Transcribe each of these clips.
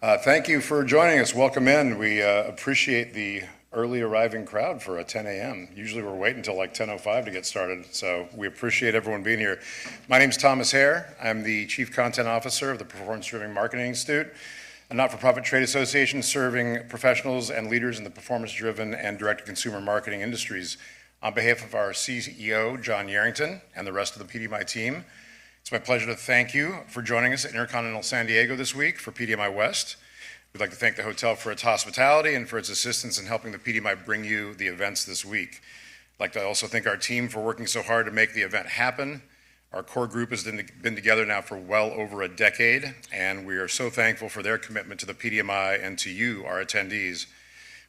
Thank you for joining us. Welcome in. We appreciate the early arriving crowd for a 10 a.m. Usually we're waiting until like 10:05 to get started, so we appreciate everyone being here. My name's Thomas Hare. I'm the Chief Content Officer of the Performance-Driven Marketing Institute, a not-for-profit trade association serving professionals and leaders in the performance-driven and direct-to-consumer marketing industries. On behalf of our CEO, John Yarrington, and the rest of the PDMI team, it's my pleasure to thank you for joining us at Intercontinental San Diego this week for PDMI West. We'd like to thank the hotel for its hospitality and for its assistance in helping the PDMI bring you the events this week. I'd like to also thank our team for working so hard to make the event happen. Our core group has been together now for well over a decade, and we are so thankful for their commitment to the PDMI and to you, our attendees.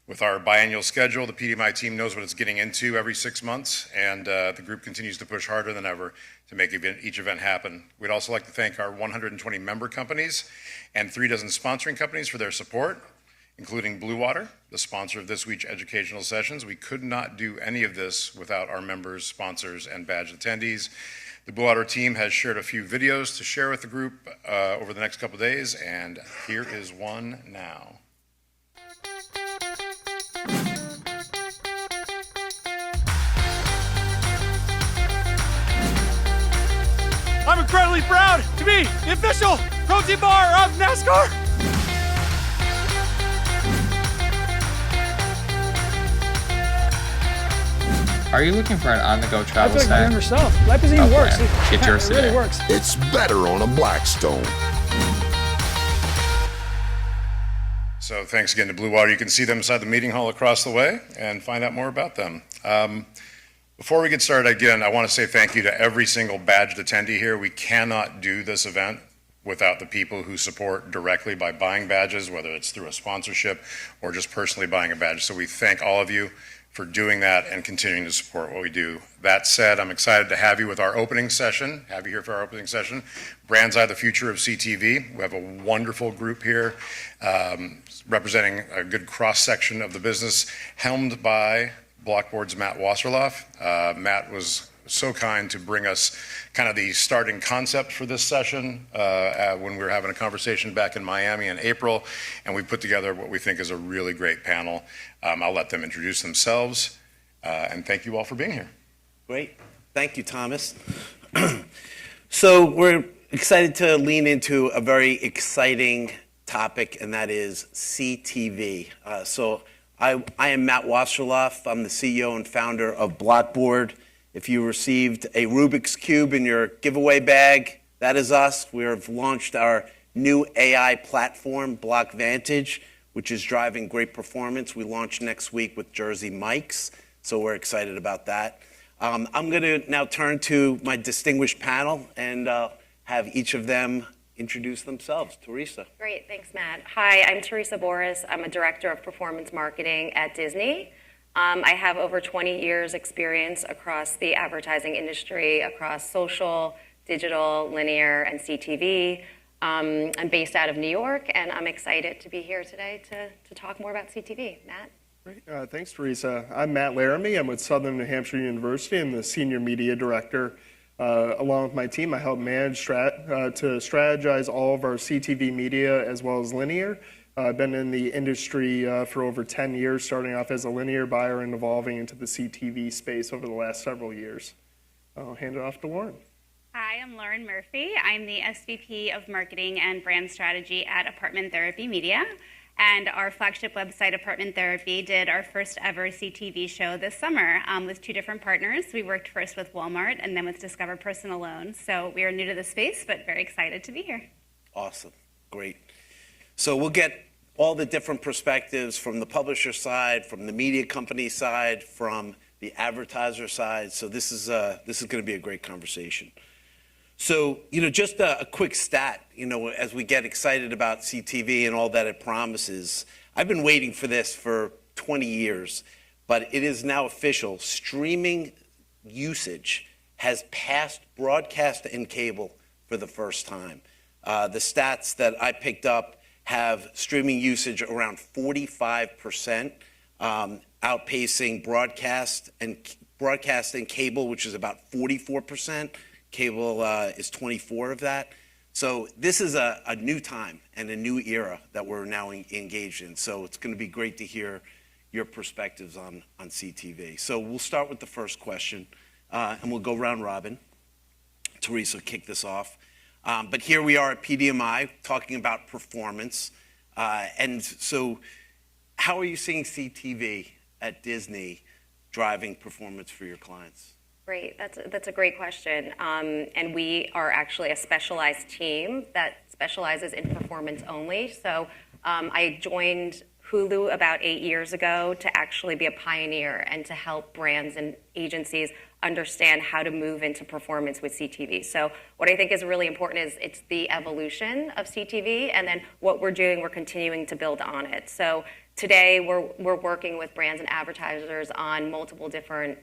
With our biannual schedule, the PDMI team knows what it's getting into every 6 months, and the group continues to push harder than ever to make each event happen. We'd also like to thank our 120 member companies and 3 dozen sponsoring companies for their support, including Blue Water, the sponsor of this week's educational sessions. We could not do any of this without our members, sponsors, and badge attendees. The Blue Water team has shared a few videos to share with the group over the next couple of days, and here is one now. I'm incredibly proud to be the official protein bar of NASCAR. Are you looking for an on-the-go travel I feel like snack? my younger self. Life isn't even works. Get yours It today. really works. It's better on a Blackstone. So thanks again to Blue Water. You can see them inside the meeting hall across the way and find out more about them. Before we get started, again, I want to say thank you to every single badged attendee here. We cannot do this event without the people who support directly by buying badges, whether it's through a sponsorship or just personally buying a badge. So we thank all of you for doing that and continuing to support what we do. That said, I'm excited to have you with our opening session, have you here for our opening session. Brand's Eye, the future of CTV. We have a wonderful group here representing a good cross-section of the business, helmed by Blockboard's Matt Wasserlauf. Matt was so kind to bring us kind of the starting concept for this session when we were having a conversation back in Miami in April, and we put together what we think is a really great panel. I'll let them introduce themselves, and thank you all for being here. Great. Thank you, Thomas. So we're excited to lean into a very exciting topic, and that is CTV. I am Matt Wasserlauf. I'm the CEO and founder of Blockboard. If you received a Rubik's Cube in your giveaway bag, that is us. We have launched our new AI platform, BlockVantage, which is driving great performance. We launch next week with Jersey mics, so we're excited about that. I'm going to now turn to my distinguished panel and have each of them introduce themselves. Theresa. Great, thanks, Matt. Hi, I'm Theresa Boras. I'm a director of performance marketing at Disney. I have over 20 years experience across the advertising industry, across social, digital, linear, and CTV. I'm based out of New York, and I'm excited to be here today to talk more about CTV. Matt? Great. Thanks, Theresa. I'm Matt Laramee. I'm with Southern New Hampshire University. I'm the senior media director. Along with my team, I help manage to strategize all of our CTV media as well as linear. I've been in the industry for over 10 years, starting off as a linear buyer and evolving into the CTV space over the last several years. I'll hand it off to Lauren. Hi, I'm Lauren Murphy. I'm the SVP of Marketing and Brand Strategy at Apartment Therapy Media. And our flagship website, Apartment Therapy, did our first ever CTV show this summer with 2 different partners. We worked first with Walmart and then with Discover Personal Loans. So we are new to the space, but very excited to be here. Awesome. Great. So we'll get all the different perspectives from the publisher side, from the media company side, from the advertiser side. So this is going to be a great conversation. So, just a quick stat, as we get excited about CTV and all that it promises. I've been waiting for this for 20 years, but it is now official. Streaming usage has passed broadcast and cable for the first time. The stats that I picked up have streaming usage around 45%, outpacing broadcast and cable, which is about 44%. Cable is 24 of that. So this is a new time and a new era that we're now engaged in. So it's going to be great to hear your perspectives on CTV. So we'll start with the first question, and we'll go round robin. Theresa, kick this off. But here we are at PDMI talking about performance. And so how are you seeing CTV at Disney driving performance for your clients? Great, that's a great question. And we are actually a specialized team that specializes in performance only. So I joined Hulu about 8 years ago to actually be a pioneer and to help brands and agencies understand how to move into performance with CTV. So what I think is really important is it's the evolution of CTV, and then what we're doing, we're continuing to build on it. So today we're working with brands and advertisers on multiple different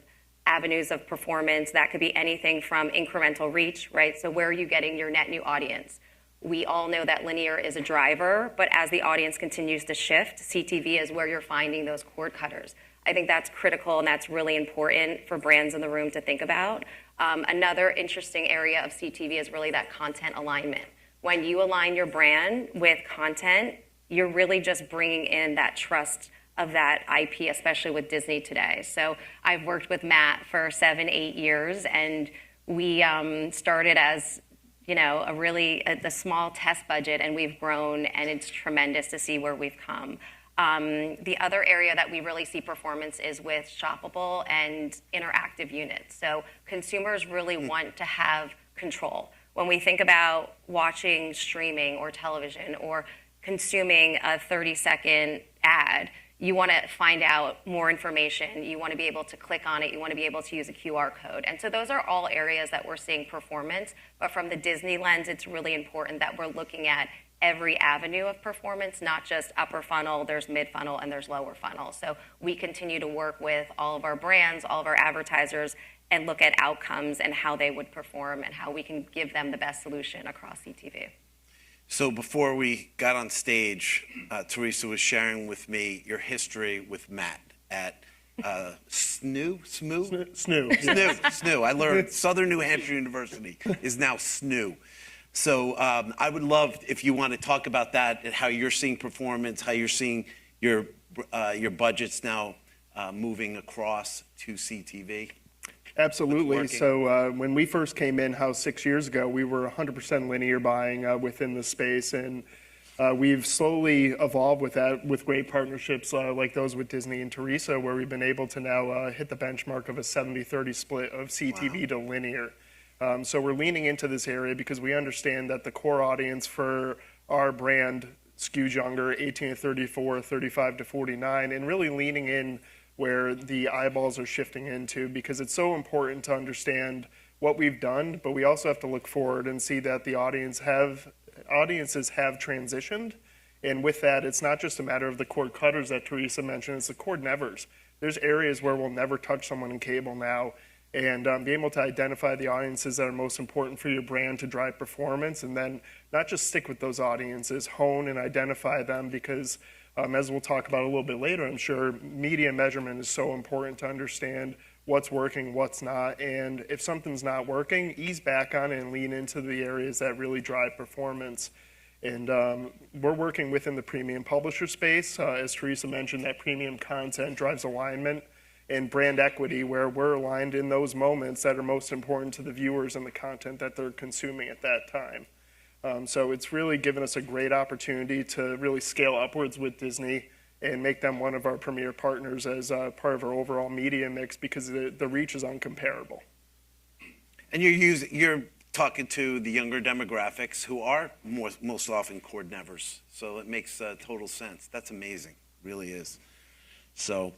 avenues of performance. That could be anything from incremental reach, right? So where are you getting your net new audience? We all know that linear is a driver, but as the audience continues to shift, CTV is where you're finding those cord cutters. I think that's critical, and that's really important for brands in the room to think about. Another interesting area of CTV is really that content alignment. When you align your brand with content, you're really just bringing in that trust of that IP, especially with Disney today. So I've worked with Matt for 7-8 years, and we started as a small test budget, and we've grown, and it's tremendous to see where we've come. The other area that we really see performance is with shoppable and interactive units. So consumers really want to have control. When we think about watching streaming or television or consuming a 30-second ad, you want to find out more information. You want to be able to click on it. You want to be able to use a QR code. And so those are all areas that we're seeing performance. But from the Disney lens, it's really important that we're looking at every avenue of performance, not just upper funnel, there's mid funnel, and there's lower funnel. So we continue to work with all of our brands, all of our advertisers, and look at outcomes and how they would perform and how we can give them the best solution across CTV. So before we got on stage, Theresa was sharing with me your history with Matt at SNU. I learned Southern New Hampshire University is now SNU. So I would love if you want to talk about that and how you're seeing performance, how you're seeing your budgets now moving across to CTV. Absolutely. So when we first came in-house 6 years ago, we were 100% linear buying within the space, and we've slowly evolved with that with great partnerships like those with Disney and Theresa, where we've been able to now hit the benchmark of a 70-30 split of CTV to linear. So we're leaning into this area because we understand that the core audience for our brand skews younger, 18 to 34, 35 to 49, and really leaning in where the eyeballs are shifting into, because it's so important to understand what we've done, but we also have to look forward and see that the audiences have transitioned. And with that, it's not just a matter of the cord cutters that Theresa mentioned, it's the cord nevers. There's areas where we'll never touch someone in cable now, and be able to identify the audiences that are most important for your brand to drive performance, and then not just stick with those audiences, hone and identify them, because as we'll talk about a little bit later, I'm sure media measurement is so important to understand what's working, what's not, and if something's not working, ease back on it and lean into the areas that really drive performance. And we're working within the premium publisher space. As Theresa mentioned, that premium content drives alignment and brand equity, where we're aligned in those moments that are most important to the viewers and the content that they're consuming at that time. So it's really given us a great opportunity to really scale upwards with Disney and make them one of our premier partners as part of our overall media mix, because the reach is uncomparable. And you're talking to the younger demographics who are most often cord nevers. So it makes total sense. That's amazing, really is. So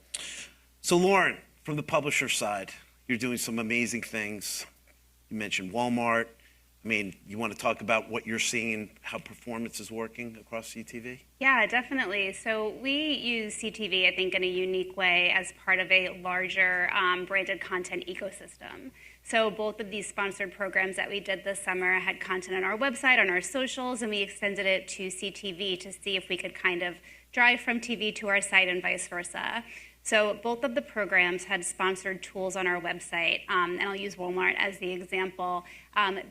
Lauren, from the publisher side, you're doing some amazing things. You mentioned Walmart. I mean, you want to talk about what you're seeing, how performance is working across CTV? Yeah, definitely. So we use CTV, I think, in a unique way as part of a larger branded content ecosystem. So both of these sponsored programs that we did this summer had content on our website, on our socials, and we extended it to CTV to see if we could kind of drive from TV to our site and vice versa. So both of the programs had sponsored tools on our website, and I'll use Walmart as the example.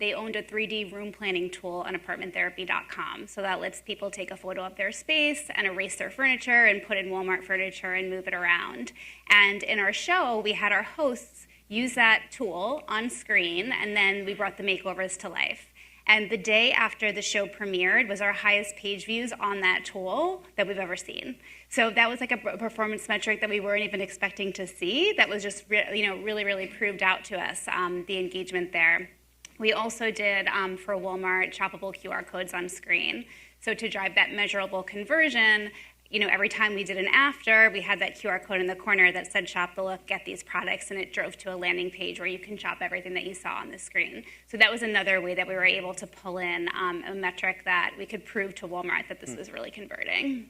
They owned a 3D room planning tool on apartmenttherapy.com. So that lets people take a photo of their space and erase their furniture and put in Walmart furniture and move it around. And in our show, we had our hosts use that tool on screen, and then we brought the makeovers to life. And the day after the show premiered was our highest page views on that tool that we've ever seen. So that was like a performance metric that we weren't even expecting to see. That was just really proved out to us, the engagement there. We also did, for Walmart, shoppable QR codes on screen. So to drive that measurable conversion, every time we did an after, we had that QR code in the corner that said shop the look, get these products, and it drove to a landing page where you can shop everything that you saw on the screen. So that was another way that we were able to pull in a metric that we could prove to Walmart that this was really converting.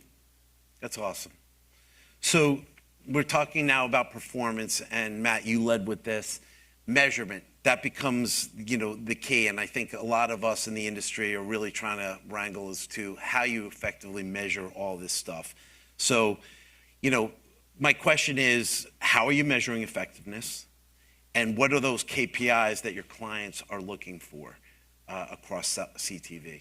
That's awesome. So we're talking now about performance, and Matt, you led with this. Measurement, that becomes, the key, and I think a lot of us in the industry are really trying to wrangle as to how you effectively measure all this stuff. So, my question is, how are you measuring effectiveness, and what are those KPIs that your clients are looking for across CTV?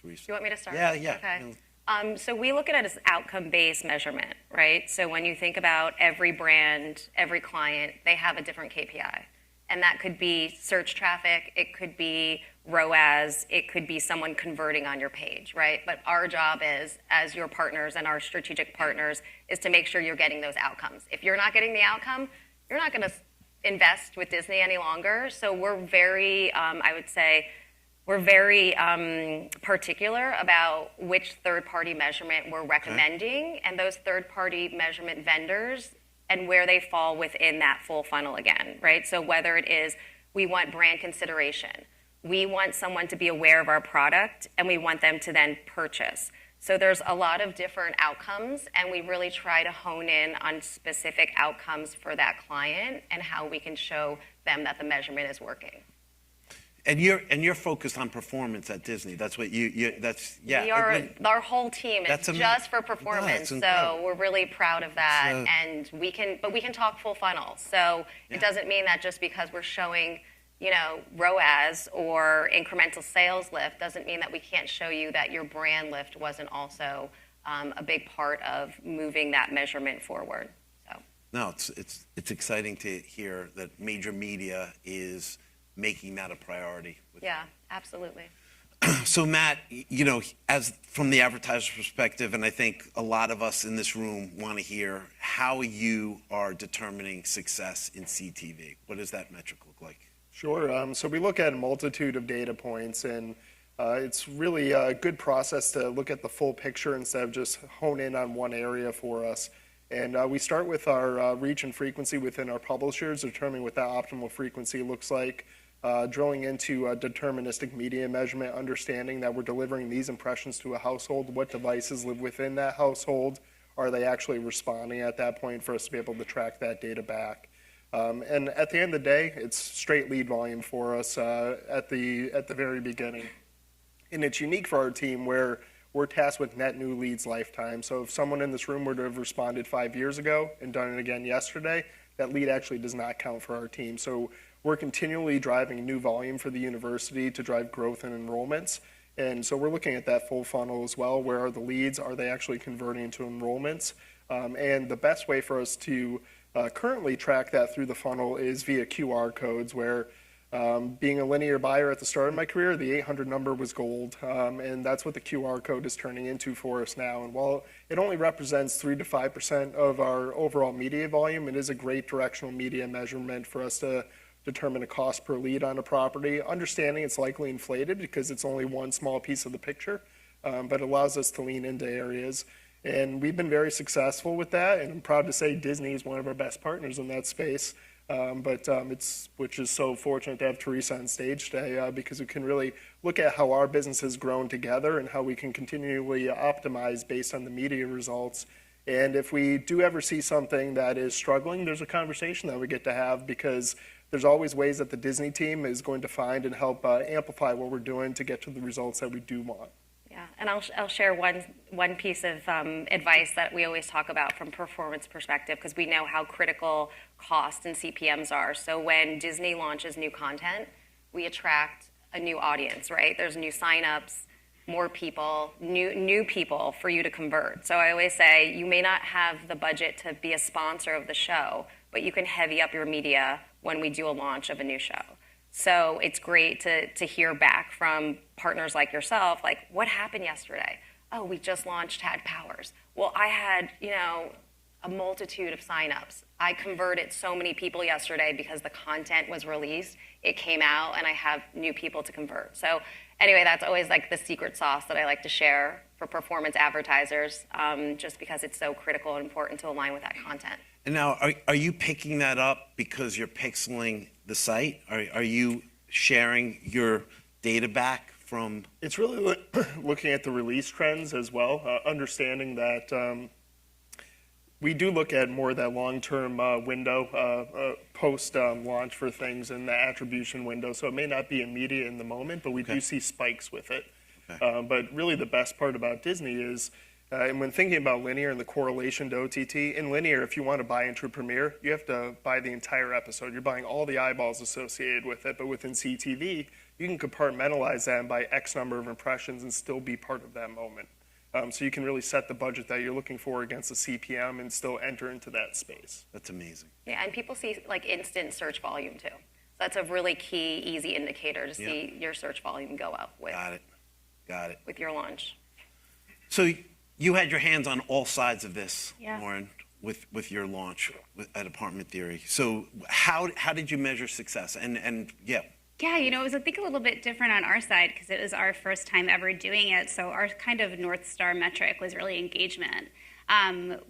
Theresa. Do you want me to start? Yeah. Okay. So we look at it as outcome-based measurement, right? So when you think about every brand, every client, they have a different KPI. And that could be search traffic, it could be ROAS, it could be someone converting on your page, right? But our job is, as your partners and our strategic partners, is to make sure you're getting those outcomes. If you're not getting the outcome, you're not going to invest with Disney any longer. So we're very, I would say, we're very particular about which third-party measurement we're recommending, and those third-party measurement vendors and where they fall within that full funnel again, right? So whether it is we want brand consideration, we want someone to be aware of our product, and we want them to then purchase. So there's a lot of different outcomes, and we really try to hone in on specific outcomes for that client and how we can show them that the measurement is working. And you're focused on performance at Disney. That's what that's, yeah. We are, our whole team is just for performance, so we're really proud of that. And we can talk full funnel. So it doesn't mean that just because we're showing, ROAS or incremental sales lift doesn't mean that we can't show you that your brand lift wasn't also a big part of moving that measurement forward. So. No, it's exciting to hear that major media is making that a priority. Yeah, absolutely. So Matt, as from the advertiser's perspective, and I think a lot of us in this room want to hear how you are determining success in CTV. What does that metric look like? Sure. So we look at a multitude of data points, and it's really a good process to look at the full picture instead of just hone in on one area for us. And we start with our reach and frequency within our publishers, determining what that optimal frequency looks like. Drilling into deterministic media measurement, understanding that we're delivering these impressions to a household, what devices live within that household, are they actually responding at that point for us to be able to track that data back. And at the end of the day, it's straight lead volume for us at the very beginning. And it's unique for our team where we're tasked with net new leads lifetime. So if someone in this room were to have responded 5 years ago and done it again yesterday, that lead actually does not count for our team. So we're continually driving new volume for the university to drive growth in enrollments. And so we're looking at that full funnel as well. Where are the leads? Are they actually converting into enrollments? And the best way for us to currently track that through the funnel is via QR codes, where being a linear buyer at the start of my career, the 800 number was gold. And that's what the QR code is turning into for us now. And while it only represents 3 to 5% of our overall media volume, it is a great directional media measurement for us to determine a cost per lead on a property, understanding it's likely inflated because it's only one small piece of the picture, but it allows us to lean into areas. And we've been very successful with that, and I'm proud to say Disney is one of our best partners in that space. Which is so fortunate to have Theresa on stage today because we can really look at how our business has grown together and how we can continually optimize based on the media results. And if we do ever see something that is struggling, there's a conversation that we get to have because there's always ways that the Disney team is going to find and help amplify what we're doing to get to the results that we do want. Yeah, and I'll share one piece of advice that we always talk about from performance perspective, because we know how critical cost and CPMs are. So when Disney launches new content, we attract a new audience, right? There's new signups, more people, new people for you to convert. So I always say you may not have the budget to be a sponsor of the show, but you can heavy up your media when we do a launch of a new show. So it's great to hear back from partners like yourself, like, what happened yesterday? Oh, we just launched Tad Powers. Well, I had, a multitude of signups. I converted so many people yesterday because the content was released, it came out, and I have new people to convert. So anyway, that's always like the secret sauce that I like to share for performance advertisers, just because it's so critical and important to align with that content. And now, are you picking that up because you're pixeling the site? Are you sharing your data back from? It's really looking at the release trends as well, understanding that we do look at more of that long-term window, post-launch for things and the attribution window. So it may not be immediate in the moment, but we do see spikes with it. Okay. But really the best part about Disney is, and when thinking about linear and the correlation to OTT, in linear, if you want to buy into Premiere, you have to buy the entire episode. You're buying all the eyeballs associated with it. But within CTV, you can compartmentalize that and buy X number of impressions and still be part of that moment. So you can really set the budget that you're looking for against the CPM and still enter into that space. That's amazing. Yeah, and people see like instant search volume too. So that's a really key, easy indicator to see your search volume go up with. Got it. With your launch. So you had your hands on all sides of this, Yeah. Lauren, with your launch at Apartment Theory. So how did you measure success? And yeah. Yeah, it was, I think, a little bit different on our side because it was our first time ever doing it. So our kind of North Star metric was really engagement.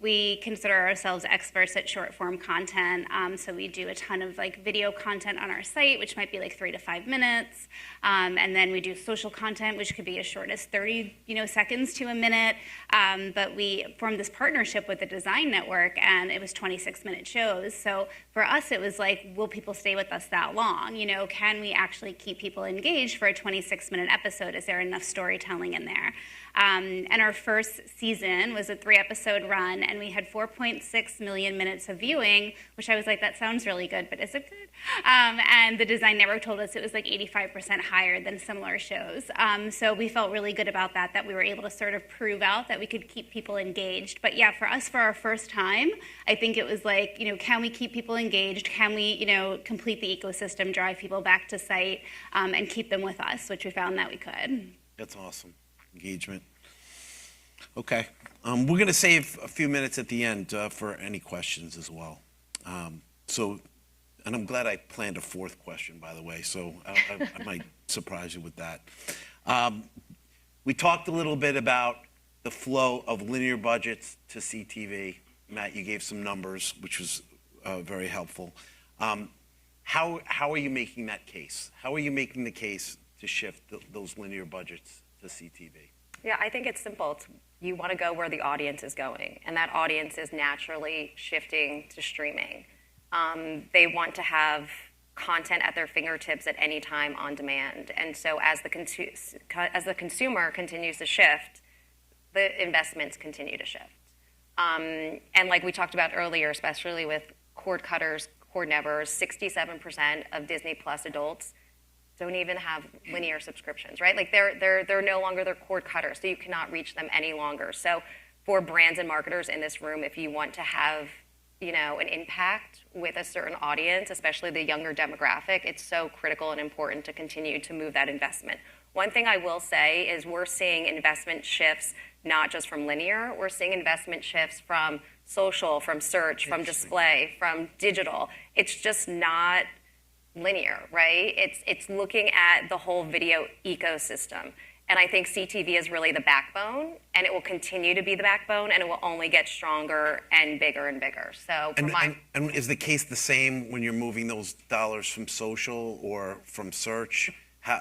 We consider ourselves experts at short form content. So we do a ton of like video content on our site, which might be like 3 to 5 minutes. And then we do social content, which could be as short as 30 seconds to a minute. But we formed this partnership with the Design Network, and it was 26-minute shows. So for us, it was like, will people stay with us that long? Can we actually keep people engaged for a 26-minute episode? Is there enough storytelling in there? And our first season was a 3-episode run, and we had 4.6 million minutes of viewing, which I was like, that sounds really good, but is it good? And the Design Network told us it was like 85% higher than similar shows. So we felt really good about that we were able to sort of prove out that we could keep people engaged. But yeah, for us, for our first time, I think it was like, can we keep people engaged? Can we, complete the ecosystem, drive people back to site, and keep them with us, which we found that we could. That's awesome. Engagement. Okay. We're going to save a few minutes at the end for any questions as well. And I'm glad I planned a fourth question, by the way, so I might surprise you with that. We talked a little bit about the flow of linear budgets to CTV. Matt, you gave some numbers, which was very helpful. How are you making that case? How are you making the case to shift those linear budgets to CTV? Yeah, I think it's simple. You want to go where the audience is going, and that audience is naturally shifting to streaming. They want to have content at their fingertips at any time on demand. And so as the consumer continues to shift, the investments continue to shift. And like we talked about earlier, especially with cord cutters, cord nevers, 67% of Disney Plus adults don't even have linear subscriptions, right? Like they're no longer their cord cutters, so you cannot reach them any longer. So for brands and marketers in this room, if you want to have, an impact with a certain audience, especially the younger demographic, it's so critical and important to continue to move that investment. One thing I will say is we're seeing investment shifts not just from linear, we're seeing investment shifts from social, from search, from display, from digital. It's just not linear, right? It's looking at the whole video ecosystem. And I think CTV is really the backbone, and it will continue to be the backbone, and it will only get stronger and bigger and bigger. So, and is the case the same when you're moving those dollars from social or from search? How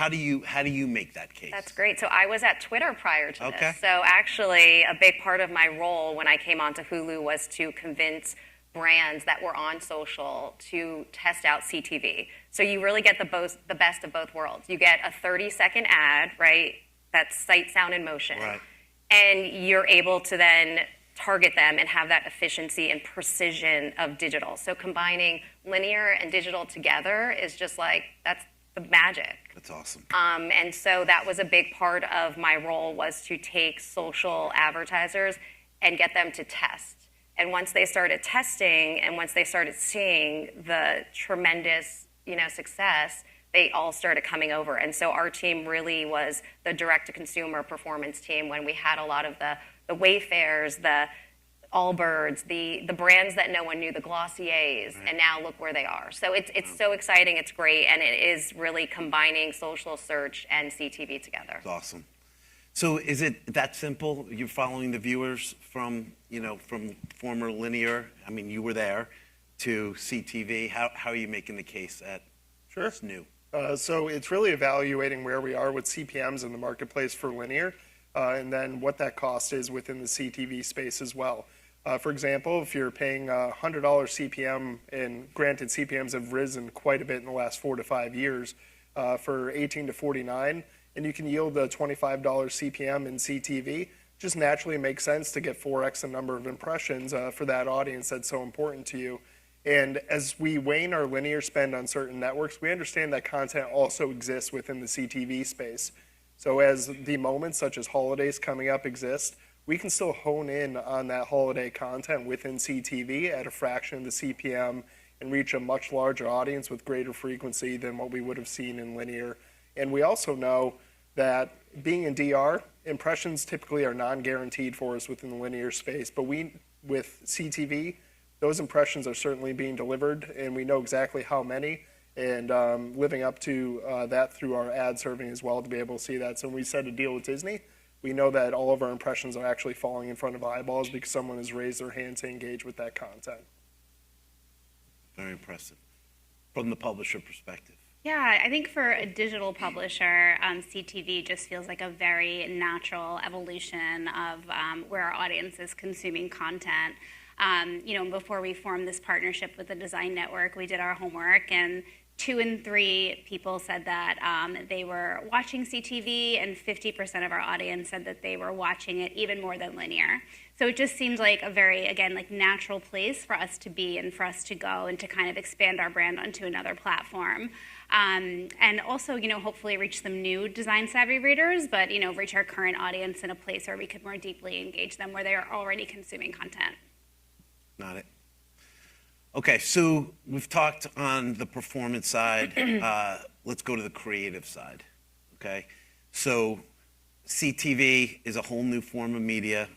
do you make that case? That's great. So I was at Twitter prior to this. So actually, a big part of my role when I came onto Hulu was to convince brands that were on social to test out CTV. So you really get the best of both worlds. You get a 30-second ad, right, That's sight, sound, and motion. Right. And you're able to then target them and have that efficiency and precision of digital. So combining linear and digital together is just like, that's the magic. That's awesome. And so that was a big part of my role, was to take social advertisers and get them to test. And once they started testing and once they started seeing the tremendous, success, they all started coming over. And so our team really was the direct-to-consumer performance team when we had a lot of the Wayfairs, the Allbirds, the brands that no one knew, the Glossiers, and now look where they are. So it's so exciting, it's great, and it is really combining social search and CTV together. That's awesome. So is it that simple? You're following the viewers from former linear, I mean, you were there, to CTV. How are you making the case that it's new? So it's really evaluating where we are with CPMs in the marketplace for linear, and then what that cost is within the CTV space as well. For example, if you're paying $100 CPM, and granted CPMs have risen quite a bit in the last 4 to 5 years for 18 to 49, and you can yield a $25 CPM in CTV, just naturally makes sense to get 4x the number of impressions for that audience that's so important to you. And as we wane our linear spend on certain networks, we understand that content also exists within the CTV space. So as the moments such as holidays coming up exist, we can still hone in on that holiday content within CTV at a fraction of the CPM and reach a much larger audience with greater frequency than what we would have seen in linear. And we also know that being in DR, impressions typically are non-guaranteed for us within the linear space, but with CTV, those impressions are certainly being delivered, and we know exactly how many, and living up to that through our ad serving as well to be able to see that. So when we set a deal with Disney, we know that all of our impressions are actually falling in front of eyeballs because someone has raised their hand to engage with that content. Very impressive. From the publisher perspective. Yeah, I think for a digital publisher, CTV just feels like a very natural evolution of where our audience is consuming content. Before we formed this partnership with the Design Network, we did our homework, and 2 in 3 people said that they were watching CTV, and 50% of our audience said that they were watching it even more than linear. So it just seemed like a very, again, natural place for us to be and for us to go and to kind of expand our brand onto another platform. And also, hopefully reach some new design-savvy readers, but, reach our current audience in a place where we could more deeply engage them where they are already consuming content. Got it. Okay, so we've talked on the performance side. Let's go to the creative side, okay? So CTV is a whole new form of media.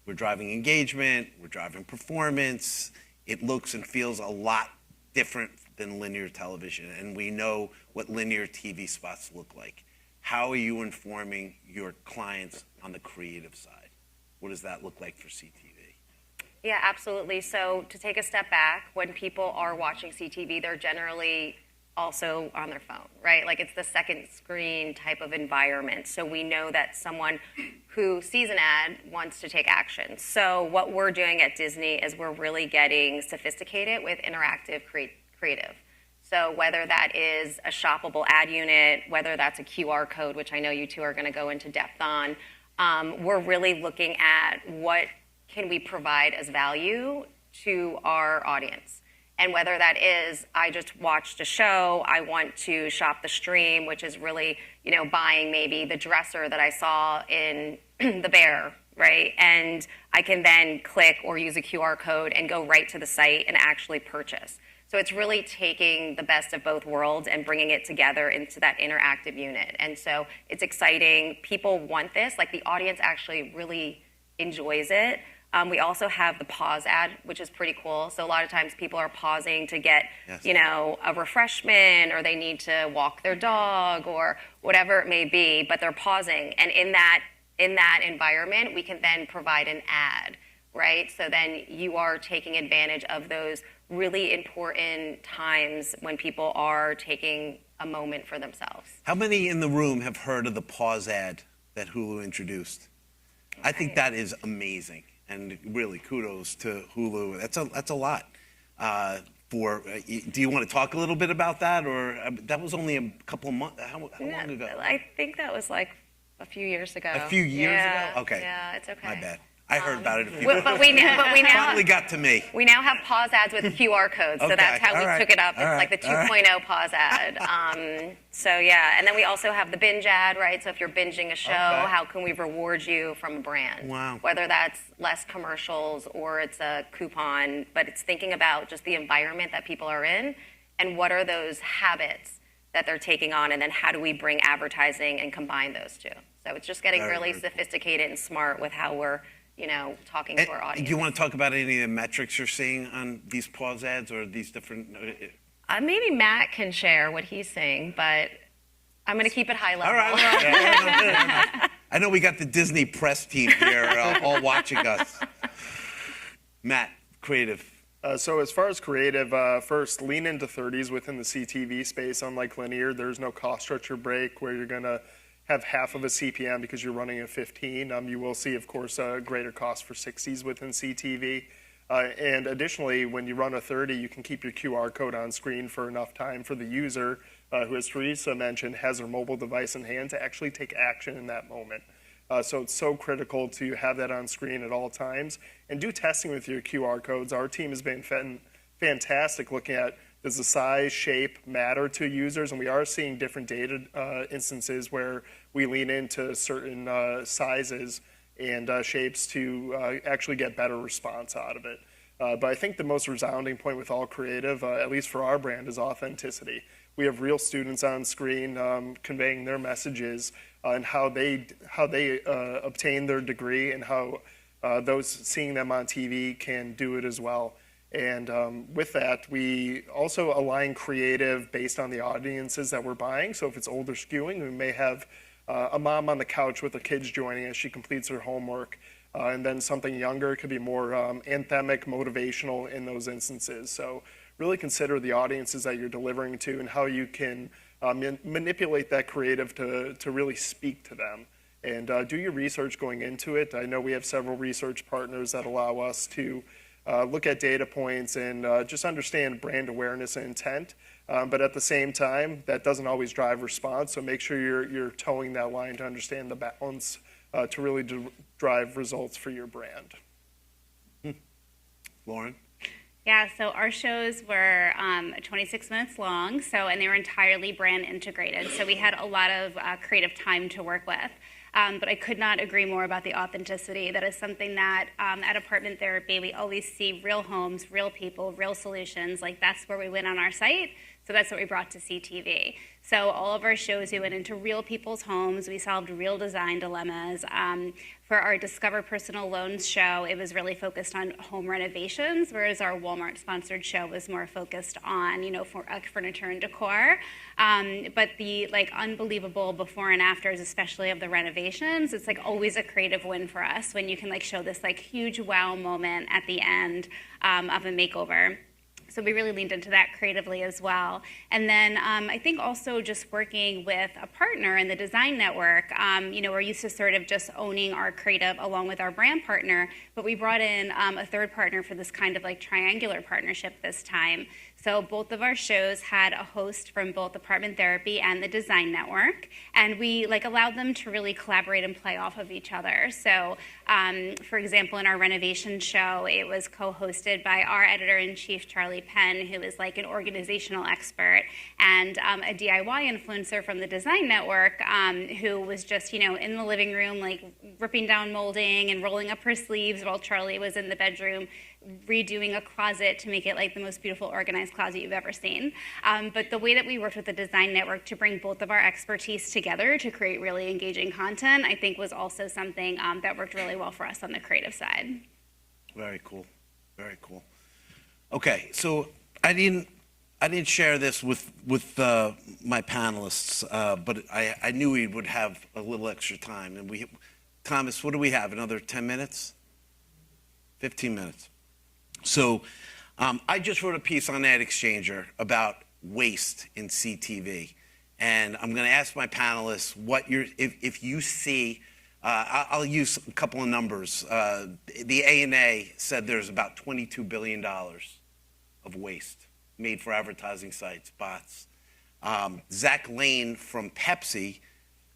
We're driving engagement, we're driving performance. It looks and feels a lot different than linear television, and we know what linear TV spots look like. How are you informing your clients on the creative side? What does that look like for CTV? Yeah, absolutely. So to take a step back, when people are watching CTV, they're generally also on their phone, right? Like it's the second screen type of environment. So we know that someone who sees an ad wants to take action. So what we're doing at Disney is we're really getting sophisticated with interactive creative. So whether that is a shoppable ad unit, whether that's a QR code, which I know you two are going to go into depth on, we're really looking at what can we provide as value to our audience. And whether that is, I just watched a show, I want to shop the stream, which is really, buying maybe the dresser that I saw in the Bear, right? And I can then click or use a QR code and go right to the site and actually purchase. So it's really taking the best of both worlds and bringing it together into that interactive unit. And so it's exciting. People want this. Like the audience actually really enjoys it. We also have the pause ad, which is pretty cool. So a lot of times people are pausing to get, a refreshment, or they need to walk their dog or whatever it may be, but they're pausing. And in that environment, we can then provide an ad, right? So then you are taking advantage of those really important times when people are taking a moment for themselves. How many in the room have heard of the pause ad that Hulu introduced? I think that is amazing. And really, kudos to Hulu. That's a lot. Do you want to talk a little bit about that, or that was only a couple of months? How long ago? I think that was like A few years ago. A few years Yeah, ago? Okay. Yeah, it's okay. My bad. I heard about it a few But we now finally got to me. we now have pause ads with QR codes, so Okay, that's how all we right, took it up. all It's right, like the all right. 2.0 pause ad. So yeah, and then we also have the binge ad, right? So if you're binging a show, Okay. how can we reward you from a brand? Wow. Whether that's less commercials or it's a coupon, but it's thinking about just the environment that people are in and what are those habits that they're taking on, and then how do we bring advertising and combine those two? So it's just getting Very, really very cool. sophisticated and smart with how we're, talking to our Do audience. you want to talk about any of the metrics you're seeing on these pause ads or these different? Maybe Matt can share what he's seeing, but I'm going to keep it high level. All right. Fair enough. I know we got the Disney press team here all watching us. Matt, creative. So as far as creative, first, lean into 30s within the CTV space. Unlike linear, there's no cost structure break where you're going to have half of a CPM because you're running at 15. You will see, of course, a greater cost for 60s within CTV. And additionally, when you run a 30, you can keep your QR code on screen for enough time for the user, who, as Theresa mentioned, has their mobile device in hand to actually take action in that moment. So it's so critical to have that on screen at all times. And do testing with your QR codes. Our team has been fantastic looking at, does the size, shape matter to users? And we are seeing different data instances where we lean into certain sizes and shapes to actually get better response out of it. But I think the most resounding point with all creative, at least for our brand, is authenticity. We have real students on screen conveying their messages and how they obtain their degree, and how those seeing them on TV can do it as well. And with that, we also align creative based on the audiences that we're buying. So if it's older skewing, we may have a mom on the couch with her kids joining as she completes her homework. And then something younger could be more anthemic, motivational in those instances. So really consider the audiences that you're delivering to and how you can manipulate that creative to really speak to them. And do your research going into it. I know we have several research partners that allow us to look at data points and just understand brand awareness and intent. But at the same time, that doesn't always drive response. So make sure you're towing that line to understand the balance to really drive results for your brand. Lauren? Yeah, so our shows were 26 minutes long, and they were entirely brand integrated. So we had a lot of creative time to work with. But I could not agree more about the authenticity. That is something that at Apartment Therapy, we always see real homes, real people, real solutions. Like, that's where we went on our site. So that's what we brought to CTV. So all of our shows, we went into real people's homes. We solved real design dilemmas. For our Discover Personal Loans show, it was really focused on home renovations, whereas our Walmart-sponsored show was more focused on, for furniture and decor. But the unbelievable before and afters, especially of the renovations, it's always a creative win for us when you can show this huge wow moment at the end of a makeover. So we really leaned into that creatively as well. And then I think also just working with a partner in the design network, we're used to sort of just owning our creative along with our brand partner, but we brought in a third partner for this kind of triangular partnership this time. So both of our shows had a host from both Apartment Therapy and the Design Network, and we allowed them to really collaborate and play off of each other. So, for example, in our renovation show, it was co-hosted by our editor-in-chief, Charlie Penn, who is an organizational expert, and a DIY influencer from the Design Network, who was just, in the living room, ripping down molding and rolling up her sleeves while Charlie was in the bedroom redoing a closet to make it the most beautiful organized closet you've ever seen. But the way that we worked with the Design Network to bring both of our expertise together to create really engaging content, I think was also something that worked really well for us on the creative side. Very cool. Very cool. Okay, so I didn't share this with my panelists, but I knew we would have a little extra time. And Thomas, what do we have? Another 10 minutes? 15 minutes. So I just wrote a piece on Ad Exchanger about waste in CTV. And I'm going to ask my panelists if you see, I'll use a couple of numbers. The ANA said there's about $22 billion of waste made for advertising sites, bots. Zach Lane from Pepsi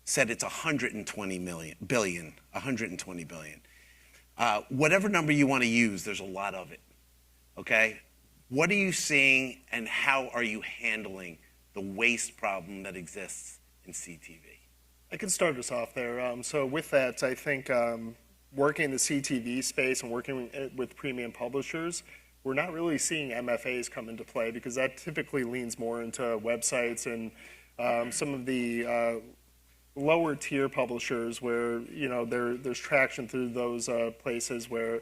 said it's 120 billion. Whatever number you want to use, there's a lot of it, okay? What are you seeing and how are you handling the waste problem that exists in CTV? I can start us off there. So with that, I think working in the CTV space and working with premium publishers, we're not really seeing MFAs come into play because that typically leans more into websites and some of the lower tier publishers where, you know, there's traction through those places where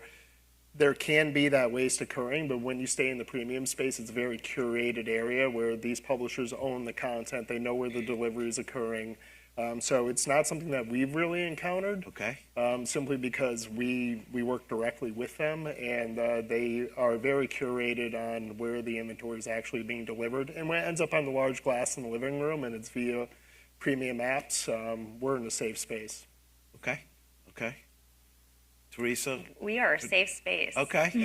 there can be that waste occurring, but when you stay in the premium space, it's a very curated area where these publishers own the content, they know where the delivery is occurring. So it's not something that we've really encountered. Okay. Simply because we work directly with them and they are very curated on where the inventory is actually being delivered. And when it ends up on the large glass in the living room and it's via premium apps, we're in a safe space. Okay. Okay. Teresa? We are a safe space. Okay. All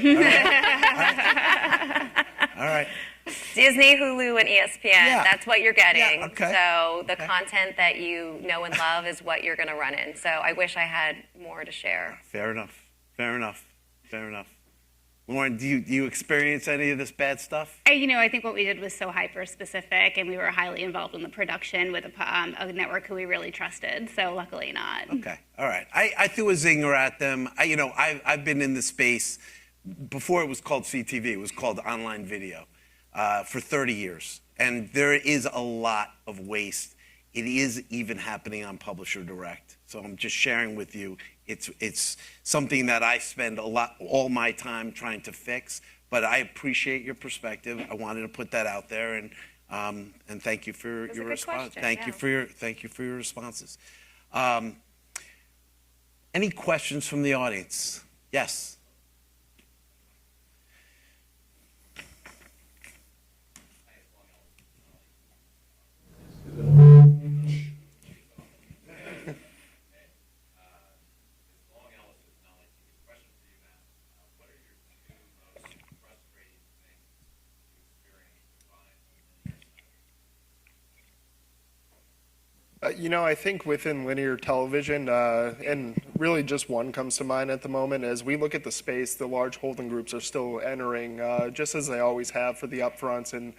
right. All right. Disney, Hulu, and ESPN, that's what you're getting. Yeah, okay. So the content that you know and love is what you're going to run in. So I wish I had more to share. Fair enough. Fair enough. Fair enough. Lauren, do you experience any of this bad stuff? I think what we did was so hyper specific, and we were highly involved in the production with a network who we really trusted. So luckily not. Okay. All right. I threw a zinger at them. I've been in the space before it was called CTV. It was called online video for 30 years. And there is a lot of waste. It is even happening on Publisher Direct. So I'm just sharing with you. It's something that I spend all my time trying to fix. But I appreciate your perspective. I wanted to put that out there, and thank you for your response. Thank you for your responses. Any questions from the audience? Yes. I think within linear television, and really just one comes to mind at the moment, as we look at the space, the large holding groups are still entering, just as they always have for the upfronts. And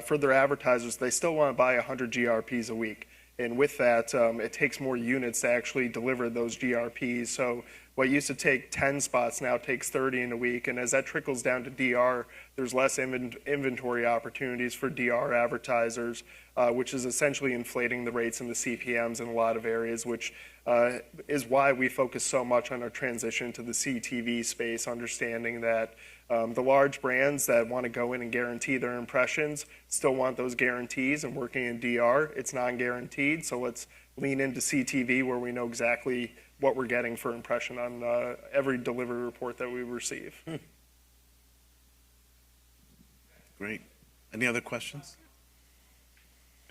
for their advertisers, they still want to buy 100 GRPs a week. And with that, it takes more units to actually deliver those GRPs. So what used to take 10 spots now takes 30 in a week. And as that trickles down to DR, there's less inventory opportunities for DR advertisers, which is essentially inflating the rates and the CPMs in a lot of areas, which is why we focus so much on our transition to the CTV space, understanding that the large brands that want to go in and guarantee their impressions still want those guarantees, and working in DR, it's non-guaranteed. So let's lean into CTV where we know exactly what we're getting for impression on every delivery report that we receive. Great. Any other questions?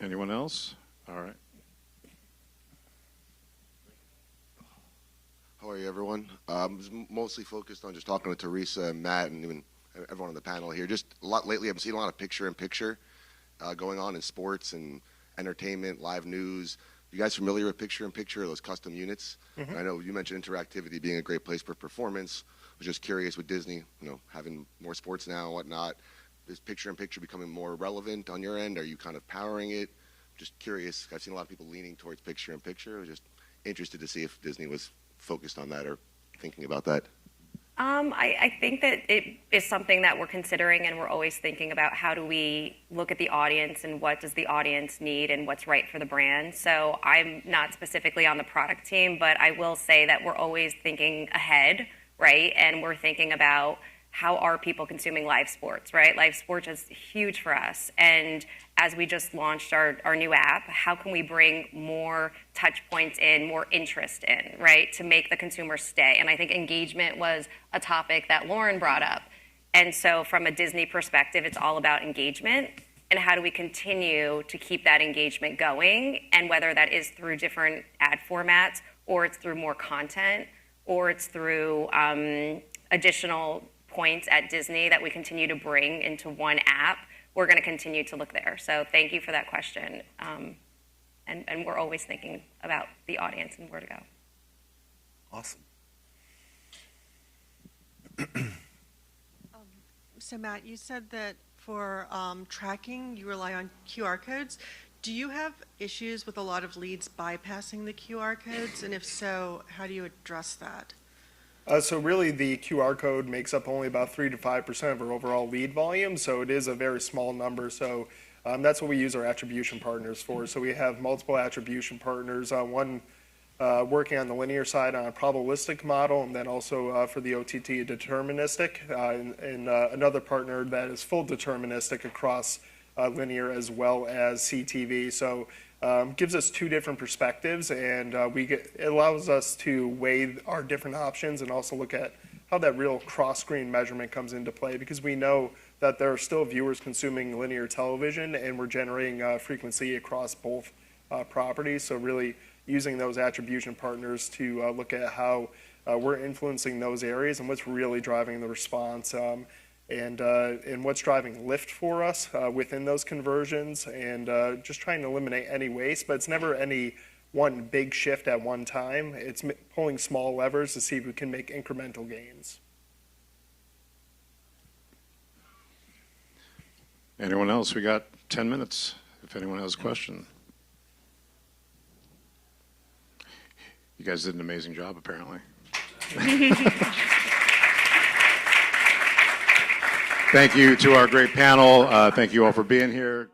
Anyone else? All right. How are you, everyone? I was mostly focused on just talking with Theresa and Matt and even everyone on the panel here. Just a lot lately, I've seen a lot of picture-in-picture going on in sports and entertainment, live news. You guys familiar with picture-in-picture, those custom units? Mm-hmm. I know you mentioned interactivity being a great place for performance. I was just curious with Disney, having more sports now and whatnot. Is picture-in-picture becoming more relevant on your end? Are you kind of powering it? Just curious. I've seen a lot of people leaning towards picture-in-picture. I was just interested to see if Disney was focused on that or thinking about that. I think that it is something that we're considering, and we're always thinking about how do we look at the audience and what does the audience need and what's right for the brand. So I'm not specifically on the product team, but I will say that we're always thinking ahead, right? And we're thinking about how are people consuming live sports, right? Live sports is huge for us. And as we just launched our new app, how can we bring more touch points in, more interest in, right, to make the consumer stay? And I think engagement was a topic that Lauren brought up. And so from a Disney perspective, it's all about engagement and how do we continue to keep that engagement going, and whether that is through different ad formats, or it's through more content, or it's through additional points at Disney that we continue to bring into one app. We're going to continue to look there. So thank you for that question. And and we're always thinking about the audience and where to go. Awesome. So Matt, you said that for tracking, you rely on QR codes. Do you have issues with a lot of leads bypassing the QR codes? And if so, how do you address that? So really, the QR code makes up only about 3 to 5% of our overall lead volume, so it is a very small number. So that's what we use our attribution partners for. So we have multiple attribution partners, one working on the linear side on a probabilistic model, and then also for the OTT deterministic, and another partner that is full deterministic across linear as well as CTV. So gives us two different perspectives, and it allows us to weigh our different options and also look at how that real cross-screen measurement comes into play, because we know that there are still viewers consuming linear television, and we're generating frequency across both properties. So really using those attribution partners to look at how we're influencing those areas and what's really driving the response, and what's driving lift for us within those conversions, and just trying to eliminate any waste. But it's never any one big shift at one time. It's pulling small levers to see if we can make incremental gains. Anyone else? We got 10 minutes if anyone has a question. You guys did an amazing job, apparently. Thank you to our great panel. Thank you all for being here.